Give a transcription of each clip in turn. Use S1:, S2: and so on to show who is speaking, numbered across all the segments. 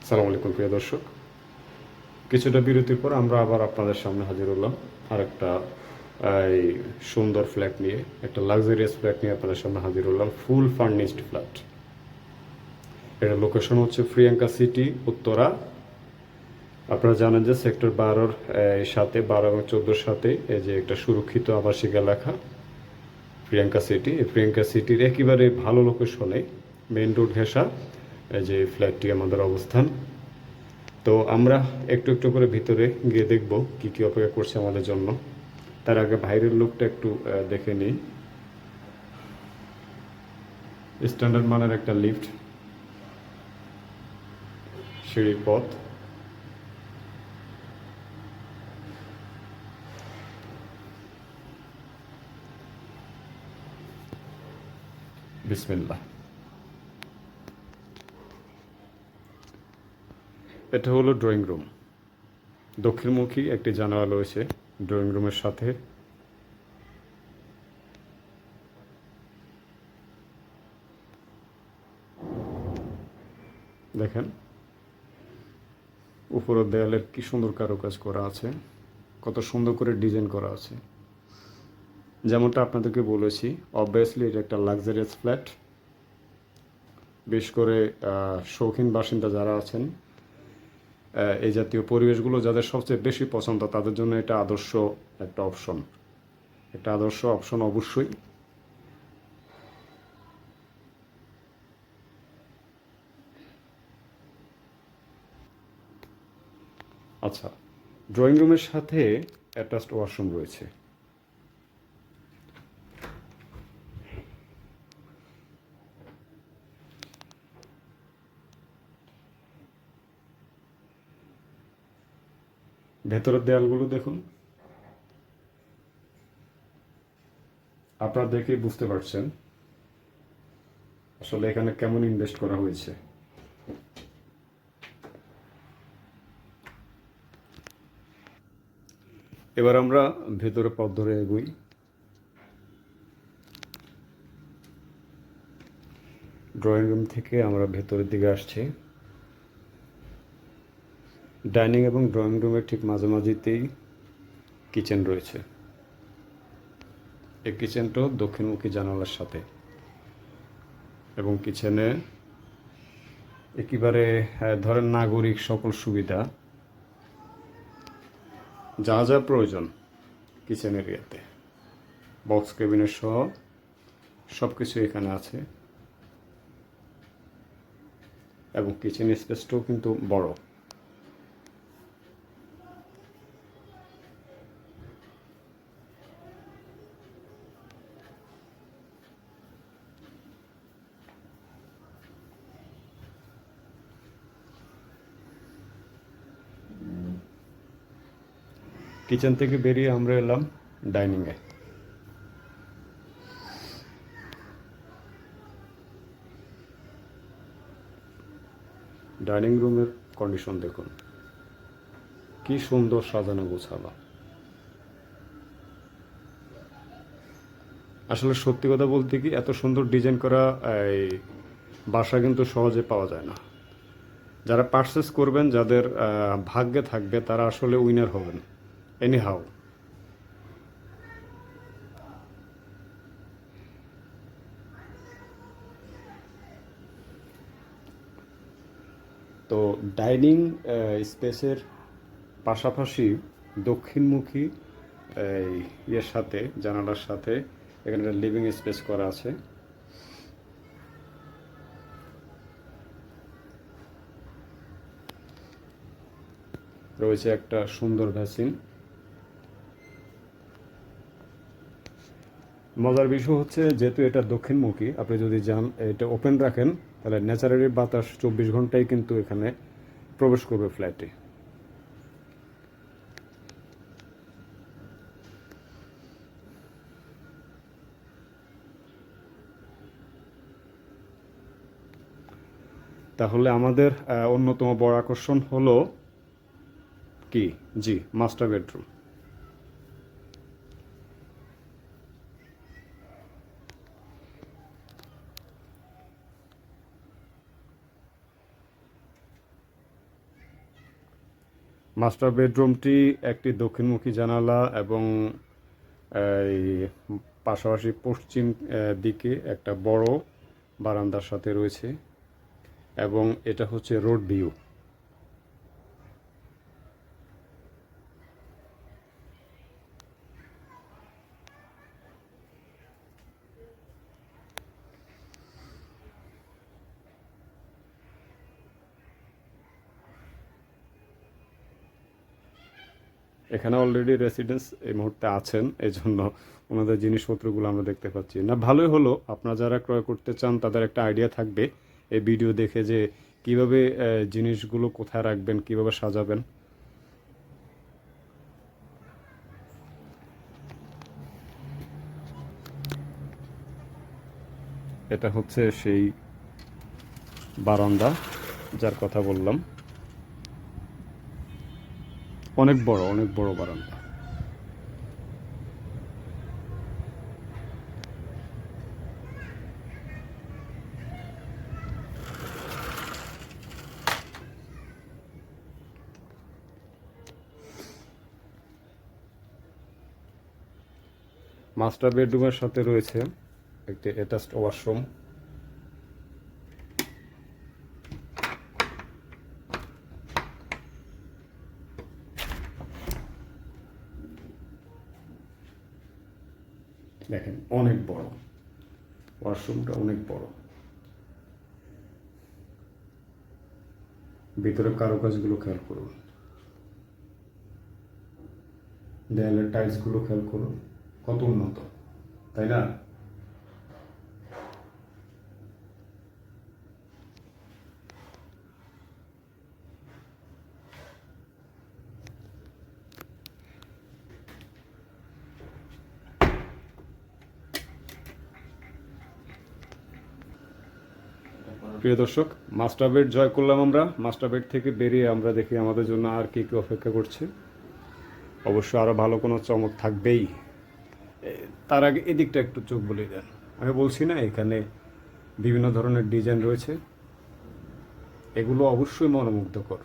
S1: আসসালামু আলাইকুম প্রিয় দর্শক। কিছুটা বিরতির পর আমরা আবার আপনাদের সামনে হাজির হলাম আরেকটা এই সুন্দর ফ্ল্যাট নিয়ে, একটা লাক্সারিয়াস ফ্ল্যাট নিয়ে আপনাদের সামনে হাজির হলাম। ফুল ফার্নিশড ফ্ল্যাট। এর লোকেশন হচ্ছে প্রিয়াঙ্কা সিটি, উত্তরা। আপনারা জানেন যে সেক্টর 12-র সাথে 12 এবং 14-র সাথে এই যে একটা সুরক্ষিত আবাসিক এলাকা প্রিয়াঙ্কা সিটি। এই প্রিয়াঙ্কা সিটির একেবারে ভালো লোকেশনে, মেইন রোড ঘেঁষা এই যে ফ্ল্যাটটি আমাদের অবস্থান। তো আমরা একটু একটু করে ভিতরে গিয়ে দেখব কি কি অপেক্ষা করছে আমাদের জন্য। তার আগে বাইরের লোকটা একটু দেখে নিই। স্ট্যান্ডার্ড মানের একটা লিফট, সিঁড়ির পথ। বিসমিল্লাহ। এটা হলো ড্রয়িং রুম। দক্ষিণমুখী একটি জানালা রয়েছে ড্রয়িং রুমের সাথে। দেখেন উপরের দেয়ালের কি সুন্দর কারুকাজ করা আছে, কত সুন্দর করে ডিজাইন করা আছে। যেমনটা আপনাদেরকে বলেছি, অবভিয়াসলি এটা একটা লাক্সারিয়াস ফ্ল্যাট। বিশেষ করে শৌখিন বাসিন্দা যারা আছেন, এই জাতীয় পরিবেশগুলো যাদের সবচেয়ে বেশি পছন্দ, তাদের জন্য এটা আদর্শ একটা অপশন। একটা আদর্শ অপশন অবশ্যই। আচ্ছা, ড্রয়িং রুমের সাথে অ্যাটাচড ওয়াশরুম রয়েছে। ভেতরের দেয়ালগুলো দেখুন, আপনারা দেখেই বুঝতে পারছেন আসলে এখানে কেমন ইনভেস্ট করা হয়েছে। এবার আমরা ভেতরে পথ ধরে এগোই। ড্রয়িং রুম থেকে আমরা ভেতরের দিকে আসছি। ডাইনিং এবং ড্রয়িং রুমের ঠিক মাঝামাঝিতেই কিচেন রয়েছে। এই কিচেনটাও দক্ষিণমুখী জানালার সাথে, এবং কিচেনে একেবারে ধরেন নাগরিক সকল সুবিধা যা যা প্রয়োজন কিচেন এরিয়াতে, বক্স কেবিনেট সহ সব কিছু এখানে আছে। এবং কিচেন স্পেসটাও কিন্তু বড়। কিচেন থেকে বেরিয়ে আমরা এলাম ডাইনিংয়ে। ডাইনিং রুমের কন্ডিশন দেখুন, কি সুন্দর সাজানো গোছানো। আসলে সত্যি কথা বলতে কি, এত সুন্দর ডিজাইন করা এই বাসা কিন্তু সহজে পাওয়া যায় না। যারা পারচেস করবেন, যাদের ভাগ্যে থাকবে, তারা আসলে উইনার হবেন এনি হাউ। তো ডাইনিং স্পেসের পাশাপাশি দক্ষিণমুখী এই ইয়ের সাথে, জানালার সাথে এখানে একটা লিভিং স্পেস করা আছে। রয়েছে একটা সুন্দর ভ্যাসিন। মজার বিষয় হচ্ছে, যেহেতু এটা দক্ষিণমুখী, আপনি যদি যান এটা ওপেন রাখেন, তাহলে ন্যাচারালি বাতাস 24 ঘন্টাই কিন্তু এখানে প্রবেশ করবে ফ্ল্যাটে। তাহলে আমাদের অন্যতম বড় আকর্ষণ হলো কি, জি, মাস্টার বেডরুম। মাস্টার বেডরুমটি একটি দক্ষিণমুখী জানালা এবং এই পাশাপাশি পশ্চিম দিকে একটা বড় বারান্দার সাথে রয়েছে এবং এটা হচ্ছে রোড ভিউ। এখানে অলরেডি রেসিডেন্স এই মুহূর্তে আছেন, এই জন্য ওনাদের জিনিসপত্রগুলো আমরা দেখতে পাচ্ছি না। ভালোই হলো, আপনারা যারা ক্রয় করতে চান তাদের একটা আইডিয়া থাকবে এই ভিডিও দেখে যে কিভাবে জিনিসগুলো কোথায় রাখবেন, কিভাবে সাজাবেন। এটা হচ্ছে সেই বারান্দা যার কথা বললাম, অনেক বড় বারান্দা। মাস্টার বেডরুমের সাথে রয়েছে একটি অ্যাটাচড ওয়াশরুম। দেখেন অনেক বড় ওয়াশরুমটা, অনেক বড়। ভিতরে কারুকাজগুলো খেয়াল করুন, দেয়ালের টাইলসগুলো খেয়াল করুন, কত উন্নত, তাই না? প্রিয় দর্শক, মাস্টার বেড জয় করলাম আমরা। মাস্টার বেড থেকে বেরিয়ে আমরা দেখি আমাদের জন্য আর কি কি অপেক্ষা করছে। অবশ্য আরও ভালো কোনো চমক থাকবেই। তার আগে এদিকটা একটু চোখ বলে দেন। আমি বলছি না, এখানে বিভিন্ন ধরনের ডিজাইন রয়েছে, এগুলো অবশ্যই মনোমুগ্ধকর।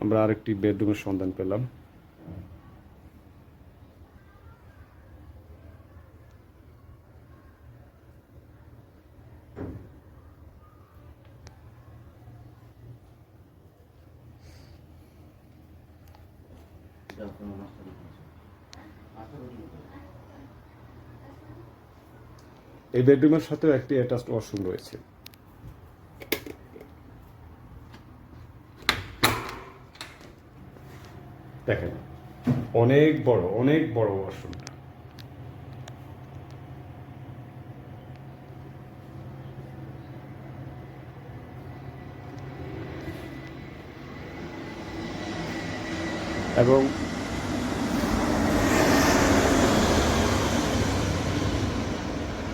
S1: আমরা আরেকটি বেডরুমের সন্ধান পেলাম। এই বেডরুমের সাথেও একটি অ্যাটাচড ওয়াশরুম রয়েছে। দেখেন অনেক বড় ওয়াশরুমটা। এবং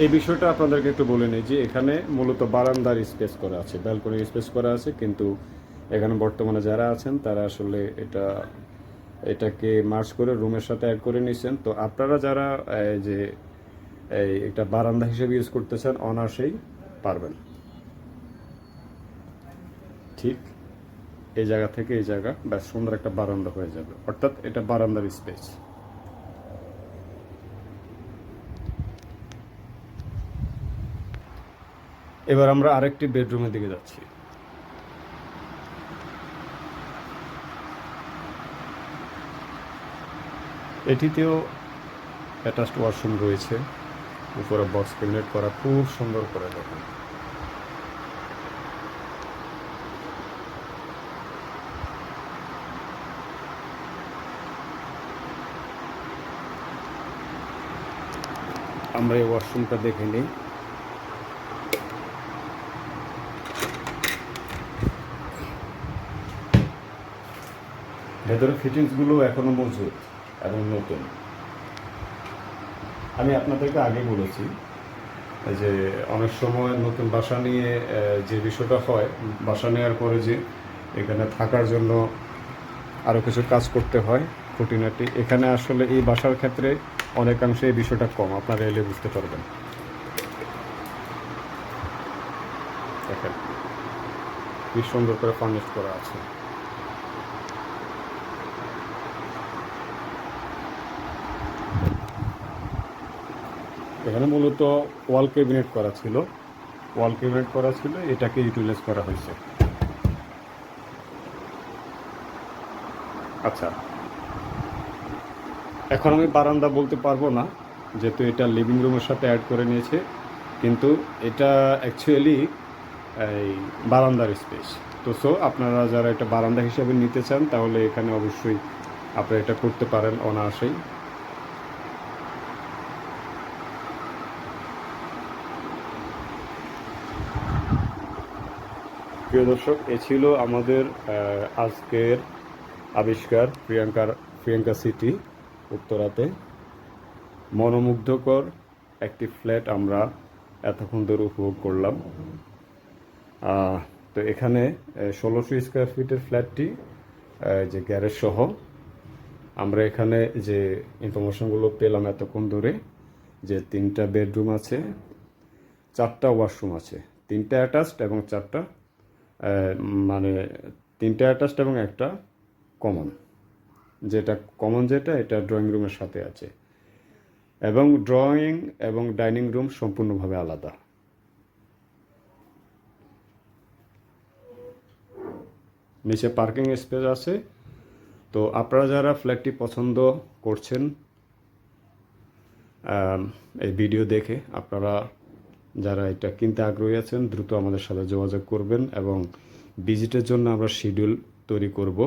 S1: এই বিষয়টা আপনাদেরকে একটু বলে নিই যে এখানে মূলত বারান্দার স্পেস করা আছে, ব্যালকনির স্পেস করা আছে, কিন্তু এখানে বর্তমানে যারা আছেন তারা আসলে এটাকে মার্চ করে রুমের সাথে অ্যাড করে নিয়েছেন। তো আপনারা যারা যে একটা বারান্দা হিসেবে ইউজ করতে চান অনায়াসেই পারবেন। ঠিক এই জায়গা থেকে এই জায়গা বেশ সুন্দর একটা বারান্দা হয়ে যাবে, অর্থাৎ এটা বারান্দার স্পেস। এবার আমরা আরেকটি বেডরুমের দিকে যাচ্ছি। এটিতেও অ্যাটাচড ওয়াশরুম রয়েছে, উপরে বক্স ক্যাবিনেট করা, খুব সুন্দর করে দেখুন। আমরা এই ওয়াশরুমটা দেখে নিই। ভেতরে ফিটিংসগুলো এখনো মজুদ এবং নতুন। আমি আপনাদেরকে আগে বলেছি যে অনেক সময় নতুন বাসা নিয়ে যে বিষয়টা হয়, বাসা নেওয়ার পরে যে এখানে থাকার জন্য আরও কিছু কাজ করতে হয় খুঁটিনাটি, এখানে আসলে এই বাসার ক্ষেত্রে অনেকাংশে এই বিষয়টা কম, আপনারা এলে বুঝতে পারবেন। দেখেন কি সুন্দর করে ফার্নিশ করা আছে। এখানে মূলত ওয়াল ক্যাবিনেট করা ছিল, এটাকে ইউটিলাইজ করা হয়েছে। আচ্ছা, এখন আমি বারান্দা বলতে পারবো না, যেহেতু এটা লিভিং রুমের সাথে অ্যাড করে নিয়েছে, কিন্তু এটা অ্যাকচুয়ালি এই বারান্দার স্পেস। তো আপনারা যারা এটা বারান্দা হিসাবে নিতে চান তাহলে এখানে অবশ্যই আপনারা এটা করতে পারেন অনায়াসেই। প্রিয় দর্শক, এ ছিল আমাদের আজকের আবিষ্কার প্রিয়াঙ্কা সিটি উত্তরাতে। মনোমুগ্ধকর একটি ফ্ল্যাট আমরা এতক্ষণ ধরে উপভোগ করলাম। তো এখানে 1600 স্কোয়ার ফিটের ফ্ল্যাটটি, যে গ্যারেজ সহ, আমরা এখানে যে ইনফরমেশনগুলো পেলাম এতক্ষণ ধরে, যে 3টা বেডরুম আছে, 4টা ওয়াশরুম আছে, 3টা অ্যাটাচড এবং 4টা মানে 3টা অ্যাটাচড এবং একটা কমন। যেটা এটা ড্রয়িং রুমের সাথে আছে, এবং ড্রয়িং এবং ডাইনিং রুম সম্পূর্ণভাবে আলাদা। নিচে পার্কিং স্পেস আছে। তো আপনারা যারা ফ্ল্যাটটি পছন্দ করছেন এই ভিডিও দেখে, আপনারা যারা এটা কিনতে আগ্রহী আছেন দ্রুত আমাদের সাথে যোগাযোগ করবেন, এবং ভিজিটের জন্য আমরা শিডিউল তৈরি করব।